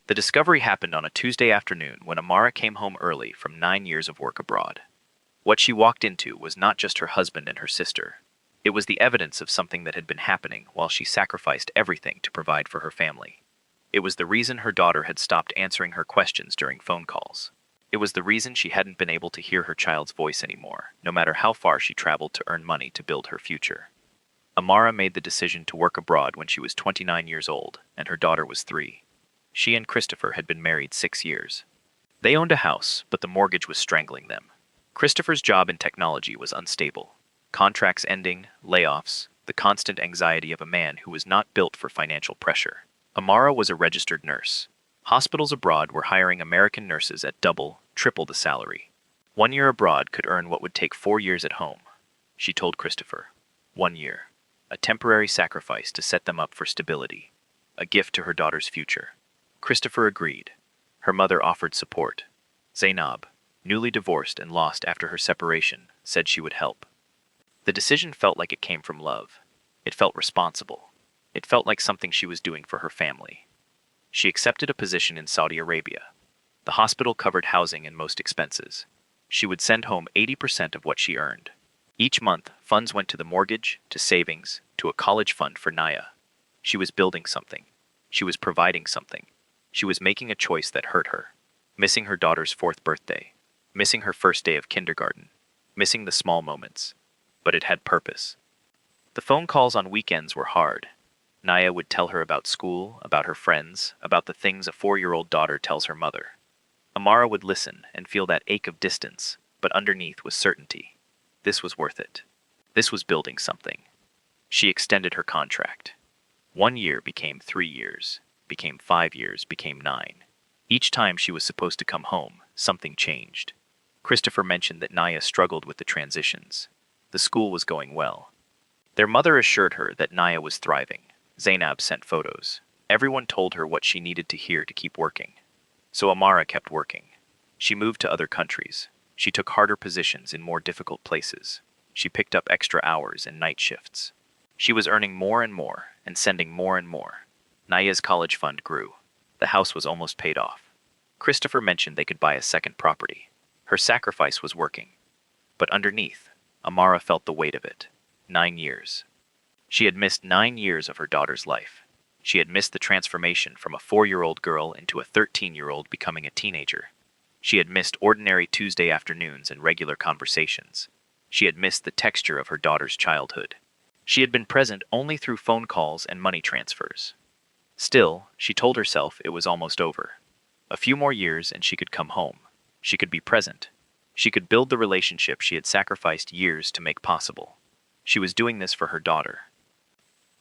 The discovery happened on a Tuesday afternoon when Amara came home early from 9 years of work abroad. What she walked into was not just her husband and her sister. It was the evidence of something that had been happening while she sacrificed everything to provide for her family. It was the reason her daughter had stopped answering her questions during phone calls. It was the reason she hadn't been able to hear her child's voice anymore, no matter how far she traveled to earn money to build her future. Amara made the decision to work abroad when she was 29 years old, and her daughter was 3. She and Christopher had been married 6 years. They owned a house, but the mortgage was strangling them. Christopher's job in technology was unstable. Contracts ending, layoffs, the constant anxiety of a man who was not built for financial pressure. Amara was a registered nurse. Hospitals abroad were hiring American nurses at double, triple the salary. 1 year abroad could earn what would take 4 years at home. She told Christopher. 1 year. A temporary sacrifice to set them up for stability. A gift to her daughter's future. Christopher agreed. Her mother offered support. Zainab, newly divorced and lost after her separation, said she would help. The decision felt like it came from love. It felt responsible. It felt like something she was doing for her family. She accepted a position in Saudi Arabia. The hospital covered housing and most expenses. She would send home 80% of what she earned. Each month, funds went to the mortgage, to savings, to a college fund for Naya. She was building something. She was providing something. She was making a choice that hurt her. Missing her daughter's 4th birthday. Missing her first day of kindergarten. Missing the small moments. But it had purpose. The phone calls on weekends were hard. Naya would tell her about school, about her friends, about the things a 4-year-old daughter tells her mother. Amara would listen and feel that ache of distance, but underneath was certainty. This was worth it. This was building something. She extended her contract. 1 year became 3 years, became 5 years, became 9. Each time she was supposed to come home, something changed. Christopher mentioned that Naya struggled with the transitions. The school was going well. Their mother assured her that Naya was thriving. Zainab sent photos. Everyone told her what she needed to hear to keep working. So Amara kept working. She moved to other countries. She took harder positions in more difficult places. She picked up extra hours and night shifts. She was earning more and sending more and more. Naya's college fund grew. The house was almost paid off. Christopher mentioned they could buy a second property. Her sacrifice was working. But underneath, Amara felt the weight of it. 9 years. She had missed 9 years of her daughter's life. She had missed the transformation from a 4-year-old girl into a 13-year-old becoming a teenager. She had missed ordinary Tuesday afternoons and regular conversations. She had missed the texture of her daughter's childhood. She had been present only through phone calls and money transfers. Still, she told herself it was almost over. A few more years and she could come home. She could be present. She could build the relationship she had sacrificed years to make possible. She was doing this for her daughter.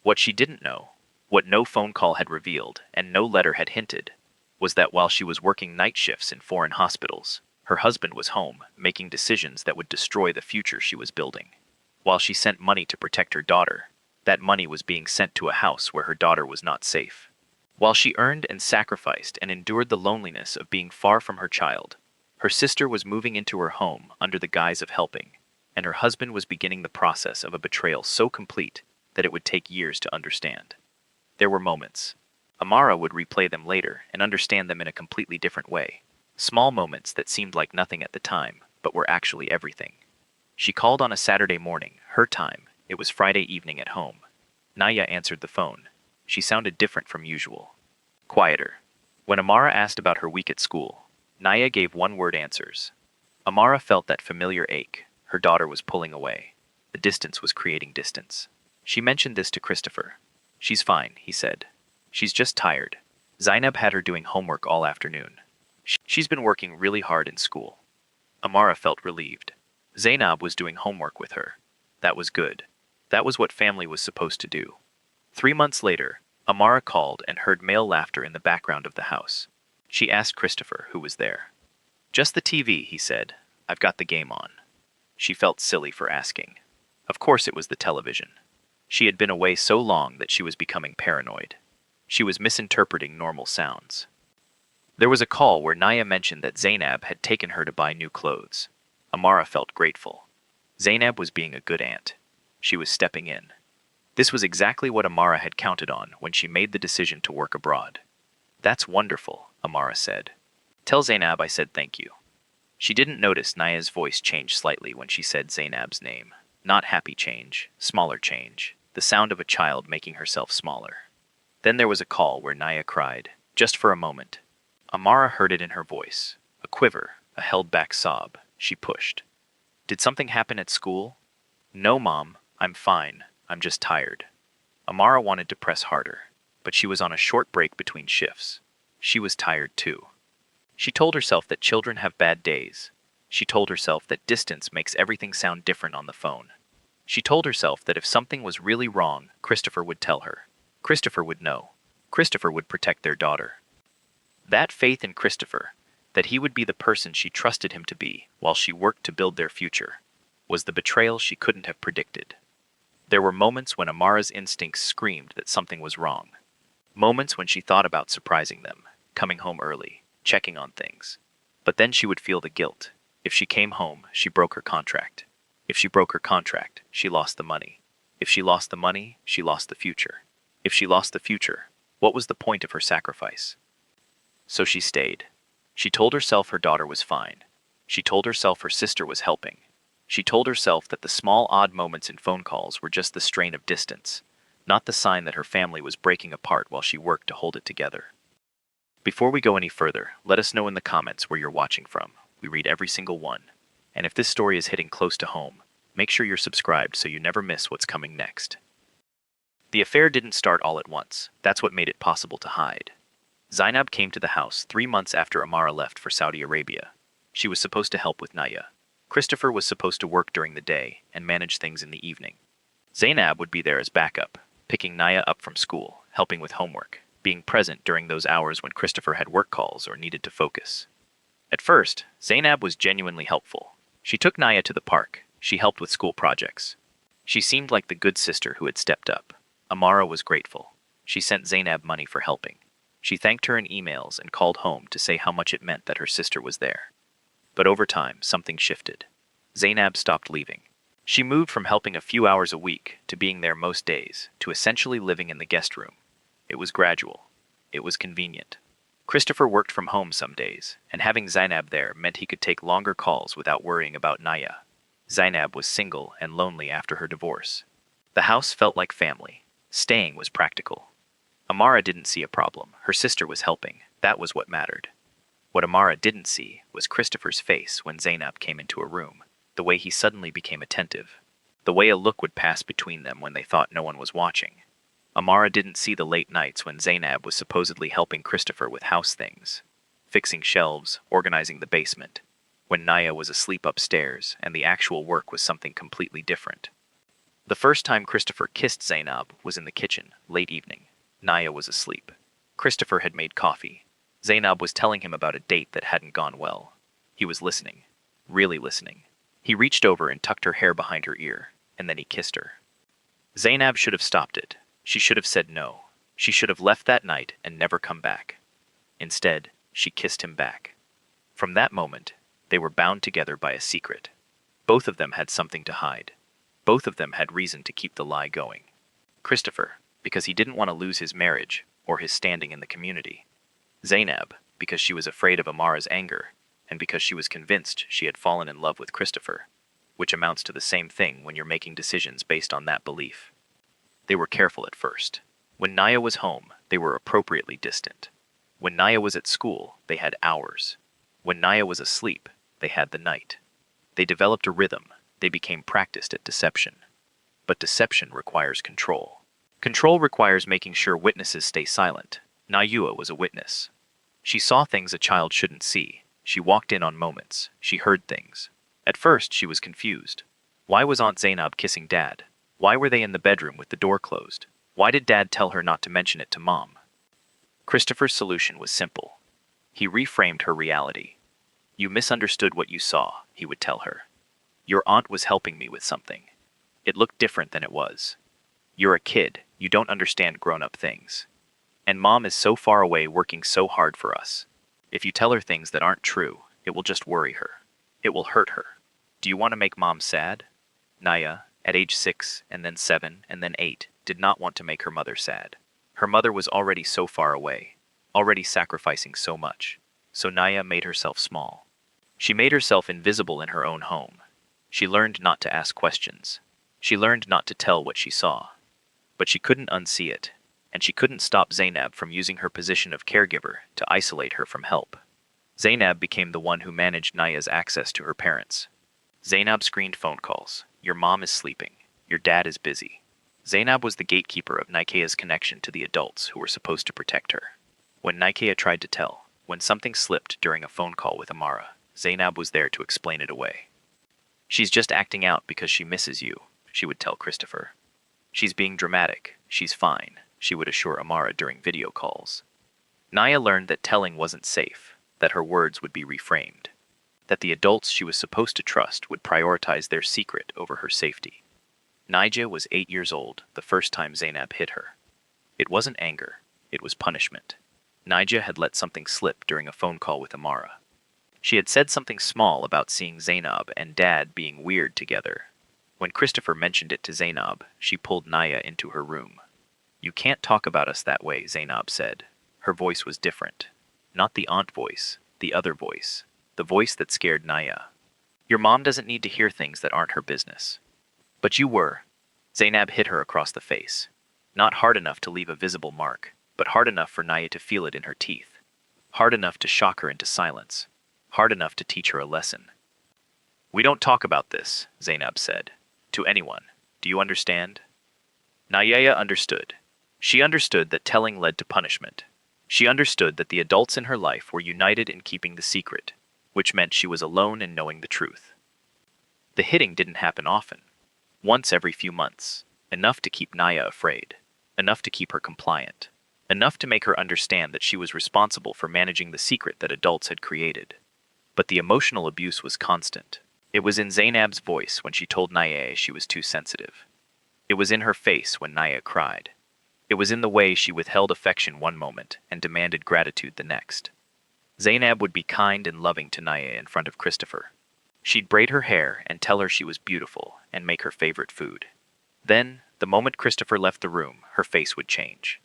What she didn't know, what no phone call had revealed and no letter had hinted, was that while she was working night shifts in foreign hospitals, her husband was home, making decisions that would destroy the future she was building. While she sent money to protect her daughter, that money was being sent to a house where her daughter was not safe. While she earned and sacrificed and endured the loneliness of being far from her child, her sister was moving into her home under the guise of helping, and her husband was beginning the process of a betrayal so complete that it would take years to understand. There were moments. Amara would replay them later and understand them in a completely different way. Small moments that seemed like nothing at the time, but were actually everything. She called on a Saturday morning, her time. It was Friday evening at home. Naya answered the phone. She sounded different from usual. Quieter. When Amara asked about her week at school, Naya gave one-word answers. Amara felt that familiar ache. Her daughter was pulling away. The distance was creating distance. She mentioned this to Christopher. She's fine, he said. She's just tired. Zainab had her doing homework all afternoon. She's been working really hard in school. Amara felt relieved. Zainab was doing homework with her. That was good. That was what family was supposed to do. 3 months later, Amara called and heard male laughter in the background of the house. She asked Christopher who was there. Just the TV, he said. I've got the game on. She felt silly for asking. Of course it was the television. She had been away so long that she was becoming paranoid. She was misinterpreting normal sounds. There was a call where Naya mentioned that Zainab had taken her to buy new clothes. Amara felt grateful. Zainab was being a good aunt. She was stepping in. This was exactly what Amara had counted on when she made the decision to work abroad. "That's wonderful," Amara said. "Tell Zainab I said thank you." She didn't notice Naya's voice change slightly when she said Zainab's name. Not happy change, smaller change, the sound of a child making herself smaller. Then there was a call where Naya cried, just for a moment. Amara heard it in her voice, a quiver, a held-back sob. She pushed. "Did something happen at school?" "No, Mom, I'm fine. I'm just tired." Amara wanted to press harder, but she was on a short break between shifts. She was tired too. She told herself that children have bad days. She told herself that distance makes everything sound different on the phone. She told herself that if something was really wrong, Christopher would tell her. Christopher would know. Christopher would protect their daughter. That faith in Christopher, that he would be the person she trusted him to be while she worked to build their future, was the betrayal she couldn't have predicted. There were moments when Amara's instincts screamed that something was wrong. Moments when she thought about surprising them, coming home early, checking on things. But then she would feel the guilt. If she came home, she broke her contract. If she broke her contract, she lost the money. If she lost the money, she lost the future. If she lost the future, what was the point of her sacrifice? So she stayed. She told herself her daughter was fine. She told herself her sister was helping. She told herself that the small odd moments in phone calls were just the strain of distance, not the sign that her family was breaking apart while she worked to hold it together. Before we go any further, let us know in the comments where you're watching from. We read every single one. And if this story is hitting close to home, make sure you're subscribed so you never miss what's coming next. The affair didn't start all at once. That's what made it possible to hide. Zainab came to the house 3 months after Amara left for Saudi Arabia. She was supposed to help with Naya. Christopher was supposed to work during the day and manage things in the evening. Zainab would be there as backup, picking Naya up from school, helping with homework, being present during those hours when Christopher had work calls or needed to focus. At first, Zainab was genuinely helpful. She took Naya to the park. She helped with school projects. She seemed like the good sister who had stepped up. Amara was grateful. She sent Zainab money for helping. She thanked her in emails and called home to say how much it meant that her sister was there. But over time, something shifted. Zainab stopped leaving. She moved from helping a few hours a week to being there most days, to essentially living in the guest room. It was gradual. It was convenient. Christopher worked from home some days, and having Zainab there meant he could take longer calls without worrying about Naya. Zainab was single and lonely after her divorce. The house felt like family. Staying was practical. Amara didn't see a problem. Her sister was helping. That was what mattered. What Amara didn't see was Christopher's face when Zainab came into a room, the way he suddenly became attentive, the way a look would pass between them when they thought no one was watching. Amara didn't see the late nights when Zainab was supposedly helping Christopher with house things, fixing shelves, organizing the basement, when Naya was asleep upstairs and the actual work was something completely different. The first time Christopher kissed Zainab was in the kitchen, late evening. Naya was asleep. Christopher had made coffee. Zainab was telling him about a date that hadn't gone well. He was listening, really listening. He reached over and tucked her hair behind her ear, and then he kissed her. Zainab should have stopped it. She should have said no. She should have left that night and never come back. Instead, she kissed him back. From that moment, they were bound together by a secret. Both of them had something to hide. Both of them had reason to keep the lie going. Christopher, because he didn't want to lose his marriage or his standing in the community. Zainab, because she was afraid of Amara's anger, and because she was convinced she had fallen in love with Christopher, which amounts to the same thing when you're making decisions based on that belief. They were careful at first. When Naya was home, they were appropriately distant. When Naya was at school, they had hours. When Naya was asleep, they had the night. They developed a rhythm. They became practiced at deception. But deception requires control. Control requires making sure witnesses stay silent. Nayua was a witness. She saw things a child shouldn't see. She walked in on moments. She heard things. At first, she was confused. Why was Aunt Zainab kissing Dad? Why were they in the bedroom with the door closed? Why did Dad tell her not to mention it to Mom? Christopher's solution was simple. He reframed her reality. "You misunderstood what you saw," he would tell her. "Your aunt was helping me with something. It looked different than it was. You're a kid. You don't understand grown-up things. And Mom is so far away working so hard for us. If you tell her things that aren't true, it will just worry her. It will hurt her. Do you want to make Mom sad?" Naya, at age 6 and then 7 and then 8, did not want to make her mother sad. Her mother was already so far away, already sacrificing so much, so Naya made herself small. She made herself invisible in her own home. She learned not to ask questions. She learned not to tell what she saw. But she couldn't unsee it, and she couldn't stop Zainab from using her position of caregiver to isolate her from help. Zainab became the one who managed Naya's access to her parents. Zainab screened phone calls. Your mom is sleeping. Your dad is busy. Zainab was the gatekeeper of Nikea's connection to the adults who were supposed to protect her. When Nikea tried to tell, when something slipped during a phone call with Amara, Zainab was there to explain it away. She's just acting out because she misses you, she would tell Christopher. She's being dramatic. She's fine, she would assure Amara during video calls. Naya learned that telling wasn't safe, that her words would be reframed, that the adults she was supposed to trust would prioritize their secret over her safety. Naija was 8 years old the first time Zainab hit her. It wasn't anger, it was punishment. Naija had let something slip during a phone call with Amara. She had said something small about seeing Zainab and Dad being weird together. When Christopher mentioned it to Zainab, she pulled Naya into her room. You can't talk about us that way, Zainab said. Her voice was different. Not the aunt voice, the other voice. The voice that scared Naya. Your mom doesn't need to hear things that aren't her business. But you were. Zainab hit her across the face. Not hard enough to leave a visible mark, but hard enough for Naya to feel it in her teeth. Hard enough to shock her into silence. Hard enough to teach her a lesson. We don't talk about this, Zainab said. To anyone. Do you understand? Naya understood. She understood that telling led to punishment. She understood that the adults in her life were united in keeping the secret, which meant she was alone in knowing the truth. The hitting didn't happen often. Once every few months. Enough to keep Naya afraid. Enough to keep her compliant. Enough to make her understand that she was responsible for managing the secret that adults had created. But the emotional abuse was constant. It was in Zainab's voice when she told Naya she was too sensitive. It was in her face when Naya cried. It was in the way she withheld affection one moment and demanded gratitude the next. Zainab would be kind and loving to Naya in front of Christopher. She'd braid her hair and tell her she was beautiful and make her favorite food. Then, the moment Christopher left the room, her face would change.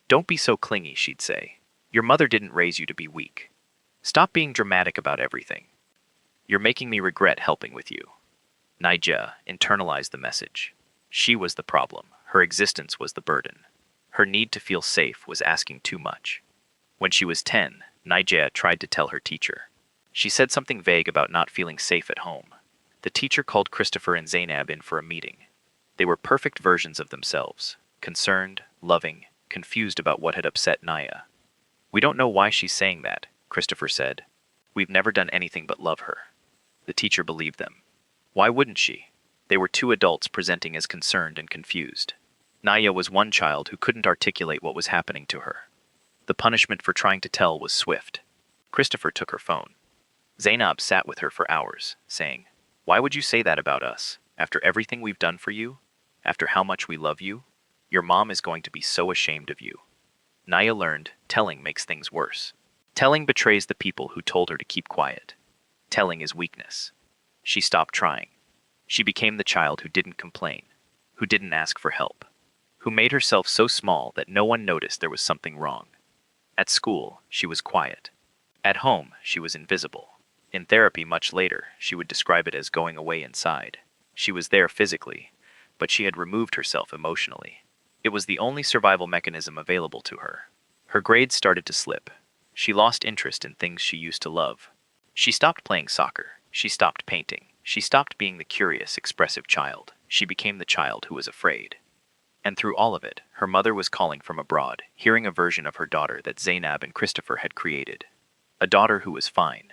Don't be so clingy, she'd say. Your mother didn't raise you to be weak. Stop being dramatic about everything. You're making me regret helping with you. Naija internalized the message. She was the problem. Her existence was the burden. Her need to feel safe was asking too much. When she was 10, Naija tried to tell her teacher. She said something vague about not feeling safe at home. The teacher called Christopher and Zainab in for a meeting. They were perfect versions of themselves, concerned, loving, confused about what had upset Naya. We don't know why she's saying that, Christopher said. We've never done anything but love her. The teacher believed them. Why wouldn't she? They were two adults presenting as concerned and confused. Naya was one child who couldn't articulate what was happening to her. The punishment for trying to tell was swift. Christopher took her phone. Zainab sat with her for hours, saying, Why would you say that about us? After everything we've done for you? After how much we love you? Your mom is going to be so ashamed of you. Naya learned, telling makes things worse. Telling betrays the people who told her to keep quiet. Telling is weakness. She stopped trying. She became the child who didn't complain, who didn't ask for help, who made herself so small that no one noticed there was something wrong. At school, she was quiet. At home, she was invisible. In therapy much later, she would describe it as going away inside. She was there physically, but she had removed herself emotionally. It was the only survival mechanism available to her. Her grades started to slip. She lost interest in things she used to love. She stopped playing soccer. She stopped painting. She stopped being the curious, expressive child. She became the child who was afraid. And through all of it, her mother was calling from abroad, hearing a version of her daughter that Zainab and Christopher had created. A daughter who was fine.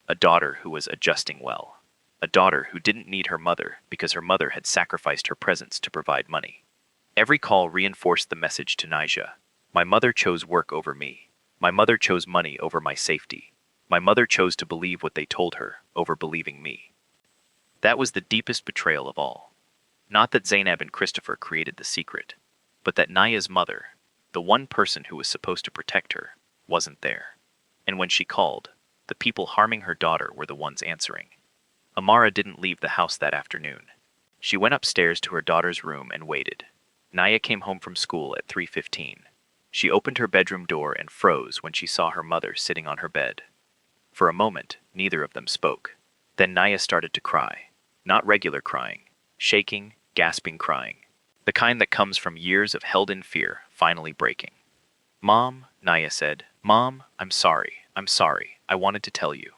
A daughter who was adjusting well. A daughter who didn't need her mother because her mother had sacrificed her presence to provide money. Every call reinforced the message to Naija. My mother chose work over me. My mother chose money over my safety. My mother chose to believe what they told her over believing me. That was the deepest betrayal of all. Not that Zainab and Christopher created the secret, but that Naya's mother, the one person who was supposed to protect her, wasn't there. And when she called, the people harming her daughter were the ones answering. Amara didn't leave the house that afternoon. She went upstairs to her daughter's room and waited. Naya came home from school at 3:15. She opened her bedroom door and froze when she saw her mother sitting on her bed. For a moment, neither of them spoke. Then Naya started to cry. Not regular crying. Shaking, gasping crying. The kind that comes from years of held-in fear finally breaking. "Mom," Naya said. "Mom, I'm sorry. I'm sorry. I wanted to tell you."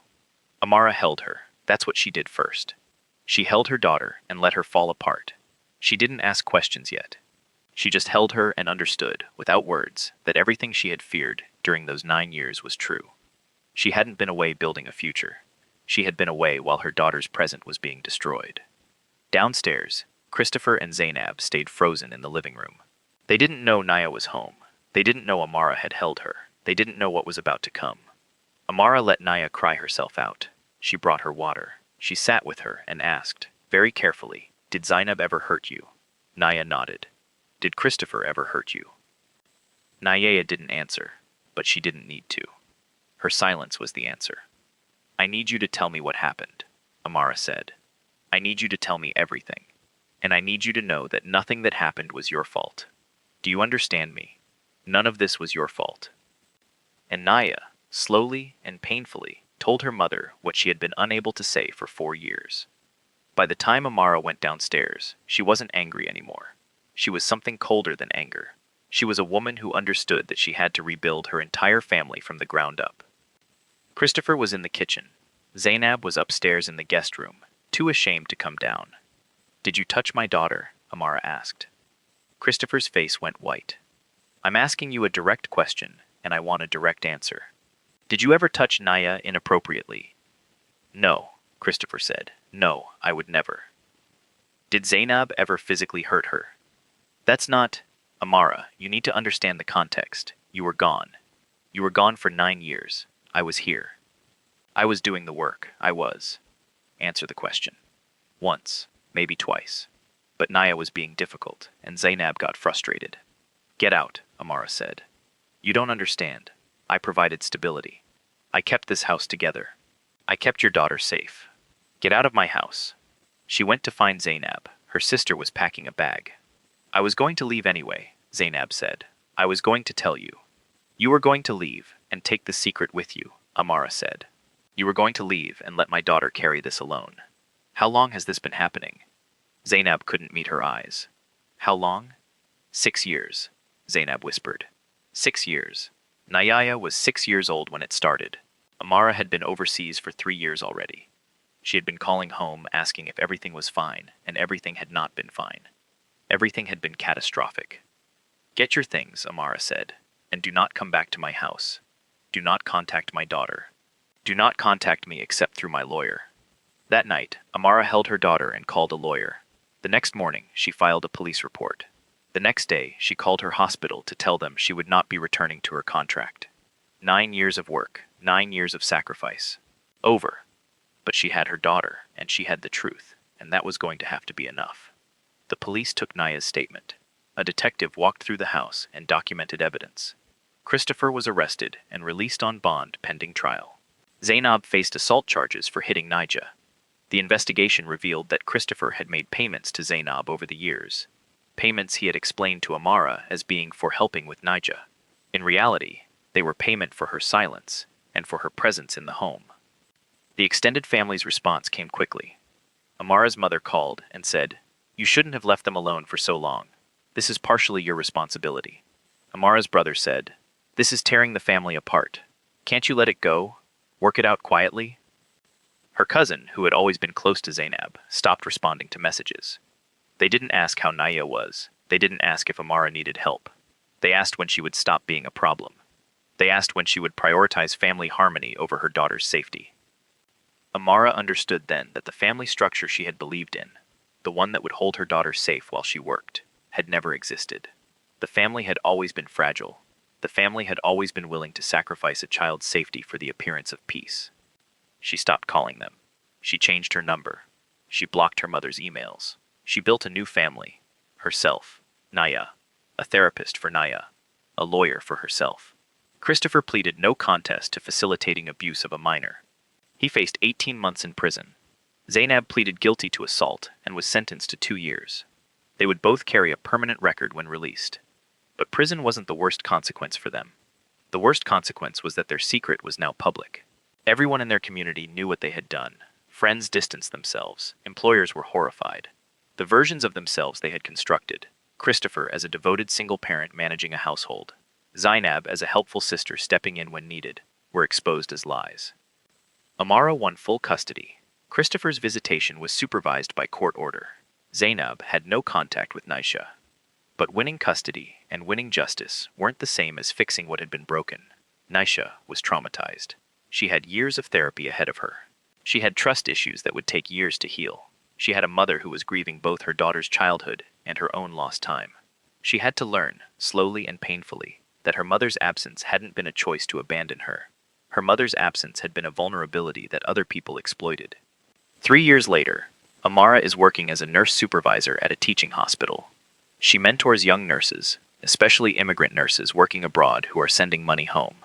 Amara held her. That's what she did first. She held her daughter and let her fall apart. She didn't ask questions yet. She just held her and understood, without words, that everything she had feared during those 9 years was true. She hadn't been away building a future. She had been away while her daughter's present was being destroyed. Downstairs, Christopher and Zainab stayed frozen in the living room. They didn't know Naya was home. They didn't know Amara had held her. They didn't know what was about to come. Amara let Naya cry herself out. She brought her water. She sat with her and asked, very carefully, "Did Zainab ever hurt you?" Naya nodded. "Did Christopher ever hurt you?" Naya didn't answer, but she didn't need to. Her silence was the answer. "I need you to tell me what happened," Amara said. "I need you to tell me everything. And I need you to know that nothing that happened was your fault. Do you understand me? None of this was your fault." And Naya, slowly and painfully, told her mother what she had been unable to say for 4 years. By the time Amara went downstairs, she wasn't angry anymore. She was something colder than anger. She was a woman who understood that she had to rebuild her entire family from the ground up. Christopher was in the kitchen. Zainab was upstairs in the guest room, too ashamed to come down. "Did you touch my daughter?" Amara asked. Christopher's face went white. "I'm asking you a direct question, and I want a direct answer. Did you ever touch Naya inappropriately?" "No," Christopher said. "No, I would never." "Did Zainab ever physically hurt her?" "That's not—" "Amara, you need to understand the context. You were gone. You were gone for 9 years. I was here. I was doing the work. I was." "Answer the question." "Once, maybe twice. But Naya was being difficult, and Zainab got frustrated." "Get out," Amara said. "You don't understand. I provided stability. I kept this house together. I kept your daughter safe. Get out of my house." She went to find Zainab. Her sister was packing a bag. "I was going to leave anyway," Zainab said. "I was going to tell you." "You were going to leave and take the secret with you," Amara said. "You were going to leave and let my daughter carry this alone. How long has this been happening?" Zainab couldn't meet her eyes. "How long?" 6 years, Zainab whispered. 6 years. Naya was 6 years old when it started. Amara had been overseas for 3 years already. She had been calling home asking if everything was fine, and everything had not been fine. Everything had been catastrophic. "Get your things," Amara said, "and do not come back to my house. Do not contact my daughter. Do not contact me except through my lawyer." That night, Amara held her daughter and called a lawyer. The next morning, she filed a police report. The next day, she called her hospital to tell them she would not be returning to her contract. 9 years of work, 9 years of sacrifice. Over. But she had her daughter, and she had the truth, and that was going to have to be enough. The police took Naya's statement. A detective walked through the house and documented evidence. Christopher was arrested and released on bond pending trial. Zainab faced assault charges for hitting Nija. The investigation revealed that Christopher had made payments to Zainab over the years. Payments he had explained to Amara as being for helping with Nija. In reality, they were payment for her silence and for her presence in the home. The extended family's response came quickly. Amara's mother called and said, "You shouldn't have left them alone for so long. This is partially your responsibility." Amara's brother said, "This is tearing the family apart. Can't you let it go? Work it out quietly?" Her cousin, who had always been close to Zainab, stopped responding to messages. They didn't ask how Naya was. They didn't ask if Amara needed help. They asked when she would stop being a problem. They asked when she would prioritize family harmony over her daughter's safety. Amara understood then that the family structure she had believed in, the one that would hold her daughter safe while she worked, had never existed. The family had always been fragile. The family had always been willing to sacrifice a child's safety for the appearance of peace. She stopped calling them. She changed her number. She blocked her mother's emails. She built a new family. Herself, Naya, a therapist for Naya, a lawyer for herself. Christopher pleaded no contest to facilitating abuse of a minor. He faced 18 months in prison. Zainab pleaded guilty to assault and was sentenced to 2 years. They would both carry a permanent record when released. But prison wasn't the worst consequence for them. The worst consequence was that their secret was now public. Everyone in their community knew what they had done. Friends distanced themselves. Employers were horrified. The versions of themselves they had constructed, Christopher as a devoted single parent managing a household, Zainab as a helpful sister stepping in when needed, were exposed as lies. Amara won full custody. Christopher's visitation was supervised by court order. Zainab had no contact with Naisha. But winning custody and winning justice weren't the same as fixing what had been broken. Naisha was traumatized. She had years of therapy ahead of her. She had trust issues that would take years to heal. She had a mother who was grieving both her daughter's childhood and her own lost time. She had to learn, slowly and painfully, that her mother's absence hadn't been a choice to abandon her. Her mother's absence had been a vulnerability that other people exploited. 3 years later, Amara is working as a nurse supervisor at a teaching hospital. She mentors young nurses, especially immigrant nurses working abroad who are sending money home.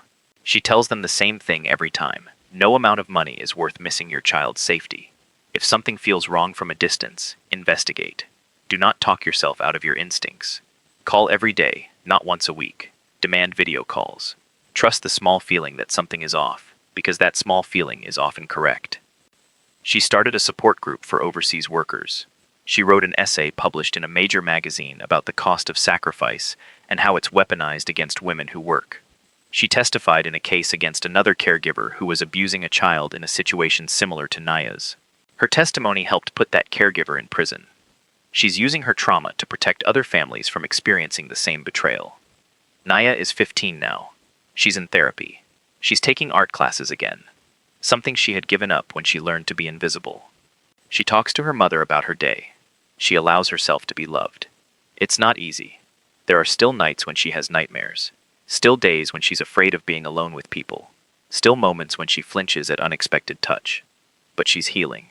She tells them the same thing every time. No amount of money is worth missing your child's safety. If something feels wrong from a distance, investigate. Do not talk yourself out of your instincts. Call every day, not once a week. Demand video calls. Trust the small feeling that something is off, because that small feeling is often correct. She started a support group for overseas workers. She wrote an essay published in a major magazine about the cost of sacrifice and how it's weaponized against women who work. She testified in a case against another caregiver who was abusing a child in a situation similar to Naya's. Her testimony helped put that caregiver in prison. She's using her trauma to protect other families from experiencing the same betrayal. Naya is 15 now. She's in therapy. She's taking art classes again, something she had given up when she learned to be invisible. She talks to her mother about her day. She allows herself to be loved. It's not easy. There are still nights when she has nightmares. Still days when she's afraid of being alone with people. Still moments when she flinches at unexpected touch. But she's healing.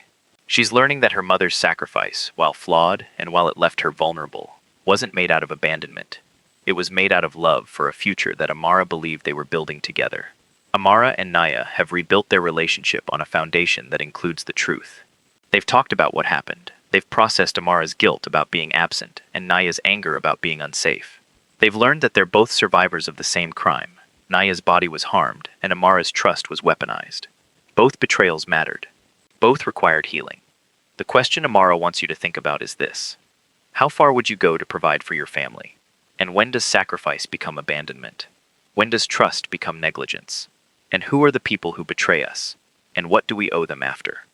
She's learning that her mother's sacrifice, while flawed and while it left her vulnerable, wasn't made out of abandonment. It was made out of love for a future that Amara believed they were building together. Amara and Naya have rebuilt their relationship on a foundation that includes the truth. They've talked about what happened. They've processed Amara's guilt about being absent and Naya's anger about being unsafe. They've learned that they're both survivors of the same crime. Naya's body was harmed, and Amara's trust was weaponized. Both betrayals mattered. Both required healing. The question Amara wants you to think about is this: how far would you go to provide for your family? And when does sacrifice become abandonment? When does trust become negligence? And who are the people who betray us? And what do we owe them after?